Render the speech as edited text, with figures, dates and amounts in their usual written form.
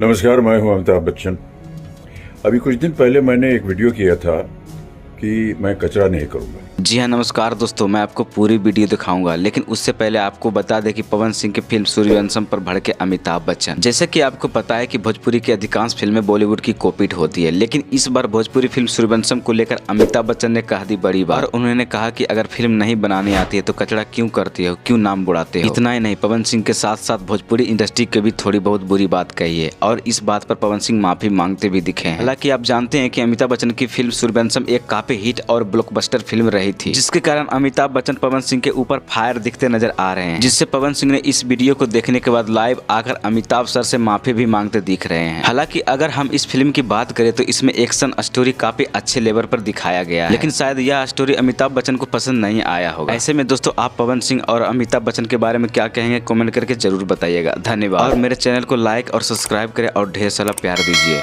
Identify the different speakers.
Speaker 1: नमस्कार, मैं हूं अमिताभ बच्चन। अभी कुछ दिन पहले मैंने एक वीडियो किया था कि मैं कचरा नहीं करूंगा।
Speaker 2: जी हाँ, नमस्कार दोस्तों, मैं आपको पूरी वीडियो दिखाऊंगा, लेकिन उससे पहले आपको बता दें कि पवन सिंह की फिल्म सूर्यवंशम पर भड़के अमिताभ बच्चन। जैसे कि आपको पता है कि भोजपुरी की अधिकांश फिल्में बॉलीवुड की कॉपीड होती है, लेकिन इस बार भोजपुरी फिल्म सूर्यवंशम को लेकर अमिताभ बच्चन ने कह दी बड़ी बात। और उन्होंने कहा कि अगर फिल्म नहीं बनानी आती है तो कचरा क्यों करती हो, क्यों नाम बुड़ाते हो। इतना ही नहीं, पवन सिंह के साथ साथ भोजपुरी इंडस्ट्री के भी थोड़ी बहुत बुरी बात कही है और इस बात पर पवन सिंह माफी मांगते भी दिखे हैं। हालांकि आप जानते हैं कि अमिताभ बच्चन की फिल्म सूर्यवंशम एक काफी हिट और ब्लॉकबस्टर फिल्म रही थी, जिसके कारण अमिताभ बच्चन पवन सिंह के ऊपर फायर दिखते नजर आ रहे हैं, जिससे पवन सिंह ने इस वीडियो को देखने के बाद लाइव आकर अमिताभ सर से माफी भी मांगते दिख रहे हैं। हालांकि अगर हम इस फिल्म की बात करें तो इसमें एक्शन स्टोरी काफी अच्छे लेवल पर दिखाया गया है, लेकिन शायद यह स्टोरी अमिताभ बच्चन को पसंद नहीं आया होगा। ऐसे में दोस्तों, आप पवन सिंह और अमिताभ बच्चन के बारे में क्या कहेंगे, कमेंट करके जरूर बताइएगा। धन्यवाद और मेरे चैनल को लाइक और सब्सक्राइब करें और ढेर सारा प्यार दीजिए।